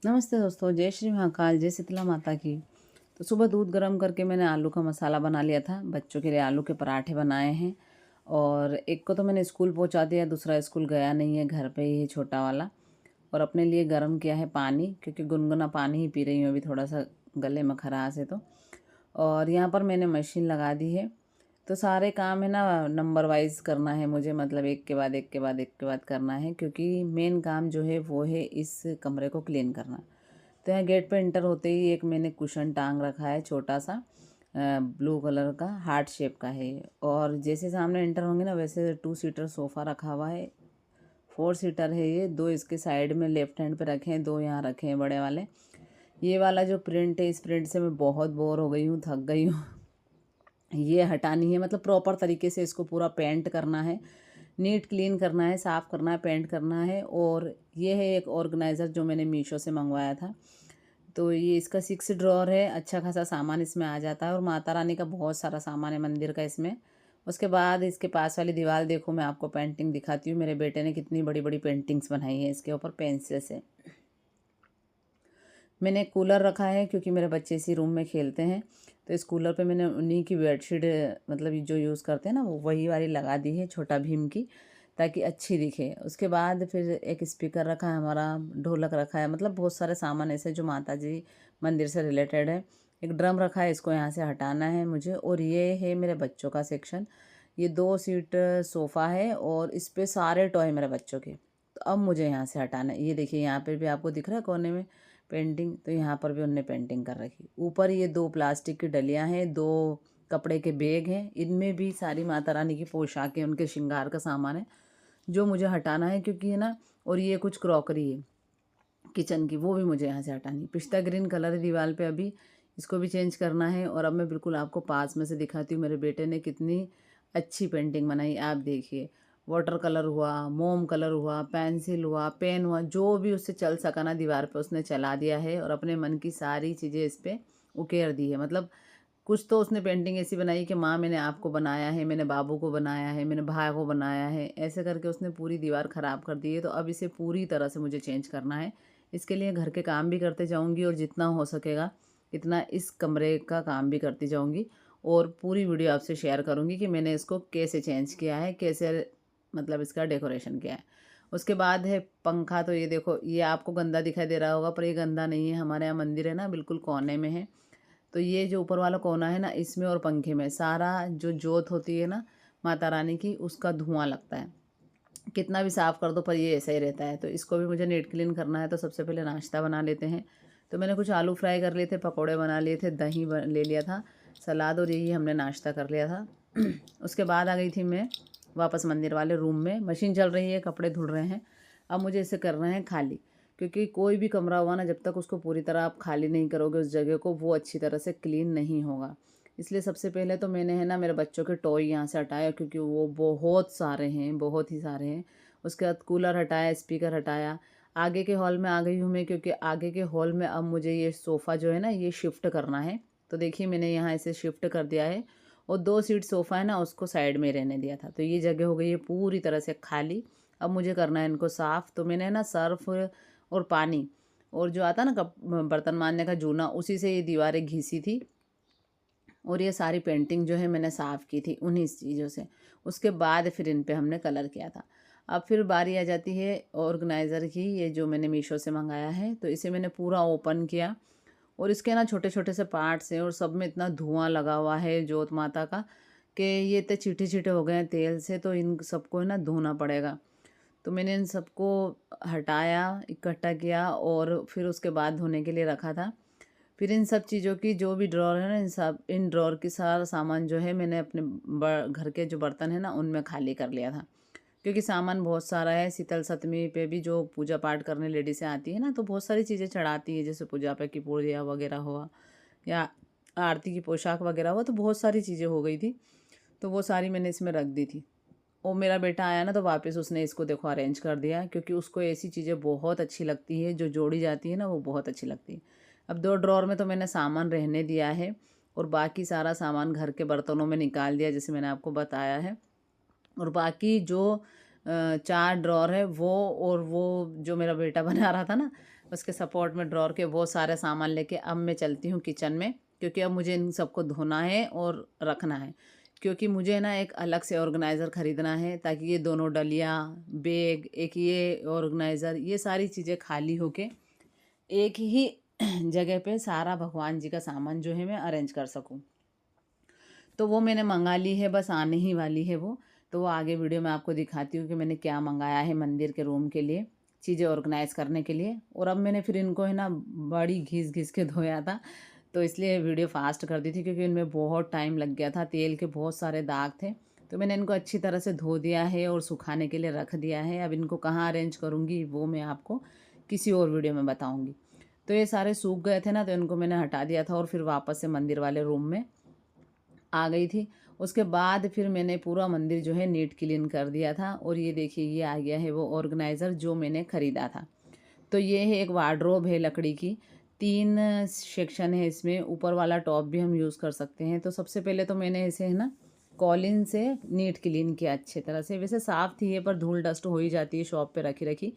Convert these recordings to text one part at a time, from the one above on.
नमस्ते दोस्तों, जय श्री महाकाल, जय शीतला माता की। तो सुबह दूध गर्म करके मैंने आलू का मसाला बना लिया था। बच्चों के लिए आलू के पराठे बनाए हैं और एक को तो मैंने स्कूल पहुंचा दिया, दूसरा स्कूल गया नहीं है, घर पे ही है छोटा वाला। और अपने लिए गर्म किया है पानी, क्योंकि गुनगुना पानी ही पी रही हूँ अभी, थोड़ा सा गले में खराश है तो। और यहाँ पर मैंने मशीन लगा दी है। तो सारे काम है ना नंबर वाइज करना है मुझे, मतलब एक के बाद एक के बाद एक के बाद करना है, क्योंकि मेन काम जो है वो है इस कमरे को क्लीन करना। तो यहाँ गेट पे एंटर होते ही एक मैंने कुशन टांग रखा है, छोटा सा ब्लू कलर का, हार्ट शेप का है। और जैसे सामने एंटर होंगे ना, वैसे 2 सीटर सोफ़ा रखा हुआ है। 4 सीटर है ये, 2 इसके साइड में लेफ्ट हैंड पे रखे हैं, 2 यहाँ रखे हैं बड़े वाले। ये वाला जो प्रिंट है, इस प्रिंट से मैं बहुत बोर हो गई हूँ, थक गई हूँ। ये हटानी है, मतलब प्रॉपर तरीके से इसको पूरा पेंट करना है, नीट क्लीन करना है, साफ़ करना है, पेंट करना है। और ये है एक ऑर्गेनाइज़र जो मैंने मीशो से मंगवाया था। तो ये इसका 6 ड्रॉअर है, अच्छा खासा सामान इसमें आ जाता है और माता रानी का बहुत सारा सामान है मंदिर का इसमें। उसके बाद इसके पास वाली दीवार देखो, मैं आपको पेंटिंग दिखाती हूँ। मेरे बेटे ने कितनी बड़ी बड़ी पेंटिंग्स बनाई है इसके ऊपर पेंसिल से। मैंने एक कूलर रखा है, क्योंकि मेरे बच्चे इसी रूम में खेलते हैं। तो इस कूलर पे मैंने उन्हीं की बेडशीट, मतलब ये जो यूज़ करते हैं ना, वो वही वाली लगा दी है, छोटा भीम की, ताकि अच्छी दिखे। उसके बाद फिर एक स्पीकर रखा है हमारा, ढोलक रखा है, मतलब बहुत सारे सामान ऐसे जो माता जी मंदिर से रिलेटेड है। एक ड्रम रखा है, इसको यहाँ से हटाना है मुझे। और ये है मेरे बच्चों का सेक्शन। ये 2 सीट सोफ़ा है और इस पे सारे टॉय मेरे बच्चों के। तो अब मुझे यहाँ से हटाना है। ये देखिए, यहाँ पे भी आपको दिख रहा है कोने में पेंटिंग, तो यहाँ पर भी उनने पेंटिंग कर रखी। ऊपर ये 2 प्लास्टिक की डलियाँ हैं, 2 कपड़े के बैग हैं, इनमें भी सारी माता रानी की पोशाकें, उनके श्रृंगार का सामान है जो मुझे हटाना है, क्योंकि है ना। और ये कुछ क्रॉकरी है किचन की, वो भी मुझे यहाँ से हटानी है। पिस्ता ग्रीन कलर है दीवार पे अभी, इसको भी चेंज करना है। और अब मैं बिल्कुल आपको पास में से दिखाती हूँ मेरे बेटे ने कितनी अच्छी पेंटिंग बनाई, आप देखिए। वाटर कलर हुआ, मोम कलर हुआ, पेंसिल हुआ, पेन हुआ, जो भी उससे चल सका ना दीवार पे उसने चला दिया है। और अपने मन की सारी चीज़ें इस पर उकेर दी है। मतलब कुछ तो उसने पेंटिंग ऐसी बनाई कि माँ मैंने आपको बनाया है, मैंने बाबू को बनाया है, मैंने भाई को बनाया है, ऐसे करके उसने पूरी दीवार ख़राब कर दी है। तो अब इसे पूरी तरह से मुझे चेंज करना है। इसके लिए घर के काम भी करते जाऊंगी और जितना हो सकेगा इतना इस कमरे का काम भी करती जाऊंगी। और पूरी वीडियो आपसे शेयर करूंगी कि मैंने इसको कैसे चेंज किया है, कैसे मतलब इसका डेकोरेशन किया है। उसके बाद है पंखा। तो ये देखो, ये आपको गंदा दिखाई दे रहा होगा, पर ये गंदा नहीं है। हमारे यहाँ मंदिर है ना, बिल्कुल कोने में है। तो ये जो ऊपर वाला कोना है ना, इसमें और पंखे में सारा जो जोत होती है ना माता रानी की, उसका धुआं लगता है। कितना भी साफ़ कर दो पर ये ऐसा ही रहता है। तो इसको भी मुझे नीट क्लीन करना है। तो सबसे पहले नाश्ता बना लेते हैं। तो मैंने कुछ आलू फ्राई कर लिए थे, पकोड़े बना लिए थे, दही ले लिया था, सलाद, और यही हमने नाश्ता कर लिया था। उसके बाद आ गई थी मैं वापस मंदिर वाले रूम में। मशीन चल रही है, कपड़े धुल रहे हैं। अब मुझे इसे करना है खाली, क्योंकि कोई भी कमरा हुआ ना, जब तक उसको पूरी तरह आप खाली नहीं करोगे उस जगह को, वो अच्छी तरह से क्लीन नहीं होगा। इसलिए सबसे पहले तो मैंने है ना मेरे बच्चों के टॉय यहाँ से हटाया, क्योंकि वो बहुत सारे हैं, बहुत ही सारे हैं। उसके बाद कूलर हटाया, स्पीकर हटाया। आगे के हॉल में आ गई हूँ मैं, क्योंकि आगे के हॉल में अब मुझे ये सोफ़ा जो है ना ये शिफ्ट करना है। तो देखिए मैंने यहाँ इसे शिफ्ट कर दिया है। और 2 सीट सोफ़ा है ना, उसको साइड में रहने दिया था। तो ये जगह हो गई है पूरी तरह से खाली। अब मुझे करना है इनको साफ़। तो मैंने ना सर्फ और पानी, और जो आता ना कप बर्तन मांजने का जूना, उसी से ये दीवारें घिसी थी। और ये सारी पेंटिंग जो है मैंने साफ़ की थी उन्हीं चीज़ों से। उसके बाद फिर इन पे हमने कलर किया था। अब फिर बारी आ जाती है ऑर्गेनाइज़र की, ये जो मैंने मीशो से मंगाया है। तो इसे मैंने पूरा ओपन किया, और इसके ना छोटे छोटे से पार्ट्स हैं, और सब में इतना धुआं लगा हुआ है जोत माता का, कि ये इतने चीटे चीटे हो गए हैं तेल से। तो इन सबको है ना धोना पड़ेगा। तो मैंने इन सबको हटाया, इकट्ठा किया, और फिर उसके बाद धोने के लिए रखा था। फिर इन सब चीज़ों की जो भी ड्रॉर है ना, इन ड्रॉर की सारा सामान जो है मैंने अपने घर के जो बर्तन है ना उनमें खाली कर लिया था, क्योंकि सामान बहुत सारा है। शीतल सप्तमी पे भी जो पूजा पाठ करने लेडीसें आती है ना, तो बहुत सारी चीज़ें चढ़ाती है, जैसे पूजा पे की पूड़िया वगैरह हुआ, या आरती की पोशाक वगैरह हुआ, तो बहुत सारी चीज़ें हो गई थी। तो वो सारी मैंने इसमें रख दी थी। और मेरा बेटा आया ना, तो वापस उसने इसको देखो अरेंज कर दिया, क्योंकि उसको ऐसी चीज़ें बहुत अच्छी लगती है, जो जोड़ी जाती है ना वो बहुत अच्छी लगती है। अब 2 ड्रॉर में तो मैंने सामान रहने दिया है, और बाकी सारा सामान घर के बर्तनों में निकाल दिया, जैसे मैंने आपको बताया है। और बाकी जो 4 ड्रॉर है वो, और वो जो मेरा बेटा बना रहा था ना, उसके सपोर्ट में ड्रॉर के बहुत सारे सामान लेके अब मैं चलती हूँ किचन में, क्योंकि अब मुझे इन सबको धोना है और रखना है। क्योंकि मुझे ना एक अलग से ऑर्गेनाइज़र ख़रीदना है, ताकि ये दोनों डलिया, बैग, एक ये ऑर्गेनाइज़र, ये सारी चीज़ें खाली होके एक ही जगह पे सारा भगवान जी का सामान जो है मैं अरेंज कर सकूं। तो वो मैंने मंगा ली है, बस आने ही वाली है वो। तो वो आगे वीडियो में आपको दिखाती हूँ कि मैंने क्या मंगाया है मंदिर के रूम के लिए, चीज़ें ऑर्गेनाइज़ करने के लिए। और अब मैंने फिर इनको है ना बड़ी घिस घिस के धोया था, तो इसलिए वीडियो फास्ट कर दी थी, क्योंकि इनमें बहुत टाइम लग गया था, तेल के बहुत सारे दाग थे। तो मैंने इनको अच्छी तरह से धो दिया है और सुखाने के लिए रख दिया है। अब इनको कहाँ अरेंज करूँगी वो मैं आपको किसी और वीडियो में बताऊँगी। तो ये सारे सूख गए थे ना, तो इनको मैंने हटा दिया था और फिर वापस से मंदिर वाले रूम में आ गई थी। उसके बाद फिर मैंने पूरा मंदिर जो है नीट क्लीन कर दिया था। और ये देखिए, ये आ गया है वो ऑर्गेनाइज़र जो मैंने ख़रीदा था। तो ये है एक वार्डरोब है लकड़ी की, 3 सेक्शन है इसमें, ऊपर वाला टॉप भी हम यूज़ कर सकते हैं। तो सबसे पहले तो मैंने इसे है ना कॉलिन से नीट क्लीन किया अच्छी तरह से। वैसे साफ़ थी ये, पर धूल डस्ट हो ही जाती है शॉप पे रखी रखी।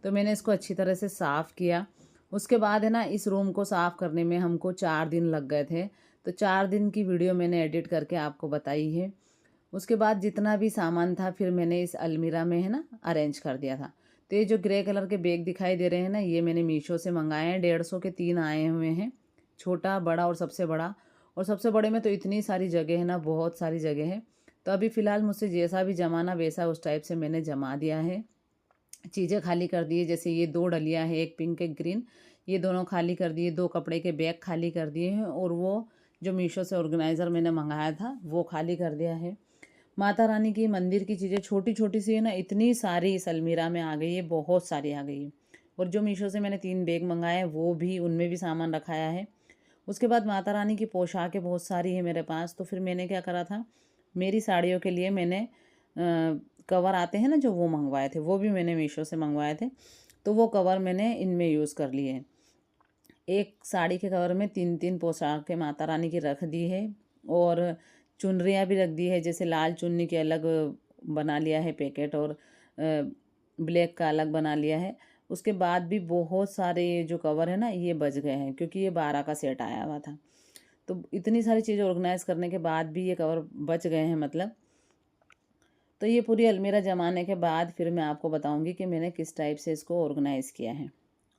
तो मैंने इसको अच्छी तरह से साफ़ किया। उसके बाद है ना इस रूम को साफ़ करने में हमको 4 दिन लग गए थे। तो 4 दिन की वीडियो मैंने एडिट करके आपको बताई है। उसके बाद जितना भी सामान था फिर मैंने इस अलमीरा में है ना अरेंज कर दिया था। तो ये जो ग्रे कलर के बैग दिखाई दे रहे हैं ना, ये मैंने मीशो से मंगाए हैं। 150 के 3 आए हुए हैं, छोटा, बड़ा और सबसे बड़ा। और सबसे बड़े में तो इतनी सारी जगह है ना, बहुत सारी जगह है। तो अभी फ़िलहाल मुझसे जैसा भी जमाना वैसा उस टाइप से मैंने जमा दिया है, चीज़ें खाली कर दी है। जैसे ये 2 डलियाँ हैं, एक पिंक एक ग्रीन, ये दोनों खाली कर दिए। 2 कपड़े के बैग खाली कर दिए हैं, और वो जो मीशो से ऑर्गेनाइज़र मैंने मंगाया था वो खाली कर दिया है। माता रानी की मंदिर की चीज़ें छोटी छोटी सी है ना, इतनी सारी इस अलमीरा में आ गई है, बहुत सारी आ गई है। और जो मीशो से मैंने 3 बैग मंगाए हैं वो भी, उनमें भी सामान रखाया है। उसके बाद माता रानी की पोशाकें बहुत सारी है मेरे पास। तो फिर मैंने क्या करा था, मेरी साड़ियों के लिए मैंने कवर आते हैं ना जो, वो मंगवाए थे। वो भी मैंने मीशो से मंगवाए थे। तो वो कवर मैंने इनमें यूज़ कर लिए हैं। एक साड़ी के कवर में 3-3 पोशाकें माता रानी की रख दी है। और चुनरियाँ भी रख दी है, जैसे लाल चुन्नी के अलग बना लिया है पैकेट, और ब्लैक का अलग बना लिया है। उसके बाद भी बहुत सारे ये जो कवर है ना, ये बच गए हैं, क्योंकि ये 12 का सेट आया हुआ था। तो इतनी सारी चीज़ें ऑर्गेनाइज़ करने के बाद भी ये कवर बच गए हैं मतलब। तो ये पूरी अलमीरा जमाने के बाद फिर मैं आपको बताऊंगी कि मैंने किस टाइप से इसको ऑर्गेनाइज़ किया है।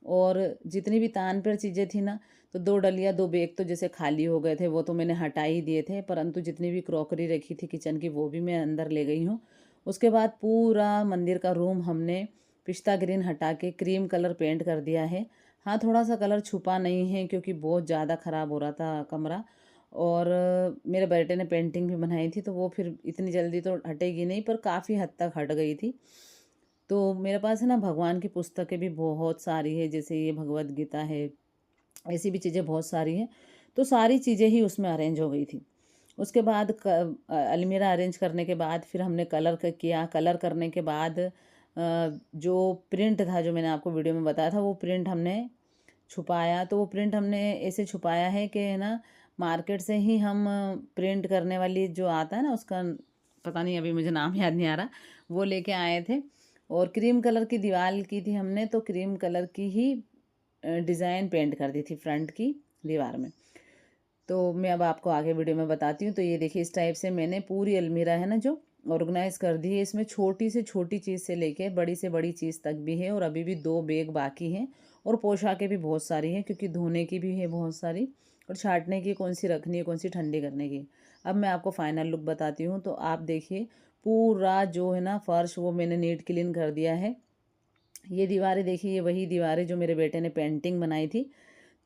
और जितनी भी तान पर चीज़ें थी ना, तो 2 डलिया 2 बैग तो जैसे खाली हो गए थे, वो तो मैंने हटा ही दिए थे। परंतु जितनी भी क्रॉकरी रखी थी किचन की, वो भी मैं अंदर ले गई हूँ। उसके बाद पूरा मंदिर का रूम हमने पिस्ता ग्रीन हटा के क्रीम कलर पेंट कर दिया है। हाँ, थोड़ा सा कलर छुपा नहीं है, क्योंकि बहुत ज़्यादा ख़राब हो रहा था कमरा। और मेरे बेटे ने पेंटिंग भी बनाई थी, तो वो फिर इतनी जल्दी तो हटेगी नहीं, पर काफ़ी हद तक हट गई थी। तो मेरे पास है ना भगवान की पुस्तकें भी बहुत सारी है, जैसे ये भगवत गीता है, ऐसी भी चीज़ें बहुत सारी हैं। तो सारी चीज़ें ही उसमें अरेंज हो गई थी। उसके बाद अलमीरा अरेंज करने के बाद फिर हमने कलर किया। कलर करने के बाद जो प्रिंट था, जो मैंने आपको वीडियो में बताया था, वो प्रिंट हमने छुपाया। तो वो प्रिंट हमने ऐसे छुपाया है कि है ना, मार्केट से ही हम प्रिंट करने वाली जो आता है ना, उसका पता नहीं, अभी मुझे नाम याद नहीं आ रहा, वो लेके आए थे। और क्रीम कलर की दीवार की थी हमने, तो क्रीम कलर की ही डिज़ाइन पेंट कर दी थी फ्रंट की दीवार में। तो मैं अब आपको आगे वीडियो में बताती हूँ। तो ये देखिए, इस टाइप से मैंने पूरी अलमीरा है ना जो ऑर्गेनाइज कर दी है। इसमें छोटी से छोटी चीज़ से लेके बड़ी से बड़ी चीज़ तक भी है। और अभी भी 2 बैग बाकी हैं। और पोशाकें भी बहुत सारी हैं, क्योंकि धोने की भी है बहुत सारी, और छाँटने की कौन सी रखनी है, कौन सी ठंडी करने की। अब मैं आपको फाइनल लुक बताती हूँ। तो आप देखिए, पूरा जो है ना फर्श, वो मैंने नीट क्लीन कर दिया है। ये दीवारें देखिए, ये वही दीवारें जो मेरे बेटे ने पेंटिंग बनाई थी।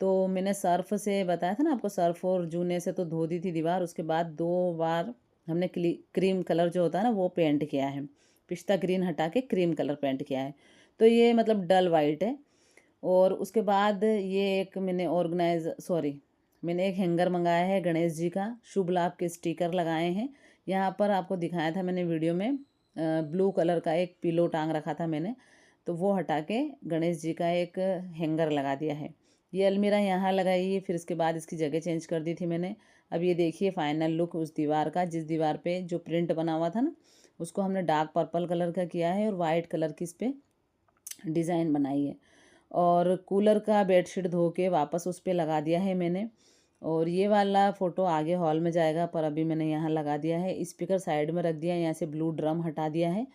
तो मैंने सर्फ़ से बताया था ना आपको, सर्फ़ और जूने से तो धो दी थी दीवार। उसके बाद 2 बार हमने क्रीम कलर जो होता है ना, वो पेंट किया है। पिस्ता ग्रीन हटा के क्रीम कलर पेंट किया है। तो ये मतलब डल वाइट है। और उसके बाद ये एक मैंने मैंने एक हैंगर मंगाया है गणेश जी का, शुभ लाभ के स्टिकर लगाए हैं। यहाँ पर आपको दिखाया था मैंने वीडियो में, ब्लू कलर का एक पिलो टांग रखा था मैंने, तो वो हटा के गणेश जी का एक हैंगर लगा दिया है। ये अलमीरा यहाँ लगाई है, फिर इसके बाद इसकी जगह चेंज कर दी थी मैंने। अब ये देखिए फाइनल लुक उस दीवार का, जिस दीवार पे जो प्रिंट बना हुआ था ना, उसको हमने डार्क पर्पल कलर का किया है, और वाइट कलर की इस पर डिज़ाइन बनाई है। और कूलर का बेडशीट धो के वापस उस पे लगा दिया है मैंने। और ये वाला फ़ोटो आगे हॉल में जाएगा, पर अभी मैंने यहाँ लगा दिया है। स्पीकर साइड में रख दिया है, यहाँ से ब्लू ड्रम हटा दिया है।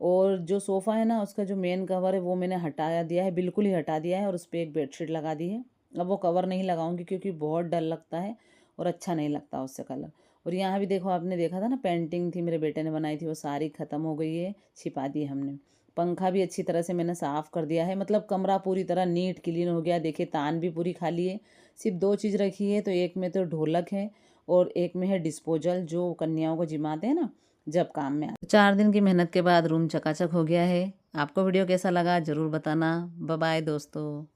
और जो सोफ़ा है ना, उसका जो मेन कवर है वो मैंने हटा दिया है, बिल्कुल ही हटा दिया है, और उस पे एक बेडशीट लगा दी है। अब वो कवर नहीं लगाऊंगी क्योंकि बहुत डर लगता है और अच्छा नहीं लगता उससे कलर। और यहाँ भी देखो, आपने देखा था ना, पेंटिंग थी मेरे बेटे ने बनाई थी, वो सारी ख़त्म हो गई है, छिपा दी है हमने। पंखा भी अच्छी तरह से मैंने साफ़ कर दिया है, मतलब कमरा पूरी तरह नीट क्लीन हो गया। देखिए तान भी पूरी खाली है, सिर्फ दो चीज़ रखी है, तो एक में तो ढोलक है और एक में है डिस्पोजल, जो कन्याओं को जिमाते हैं ना जब काम में आते। 4 दिन की मेहनत के बाद रूम चकाचक हो गया है। आपको वीडियो कैसा लगा ज़रूर बताना। बाय बाय दोस्तों।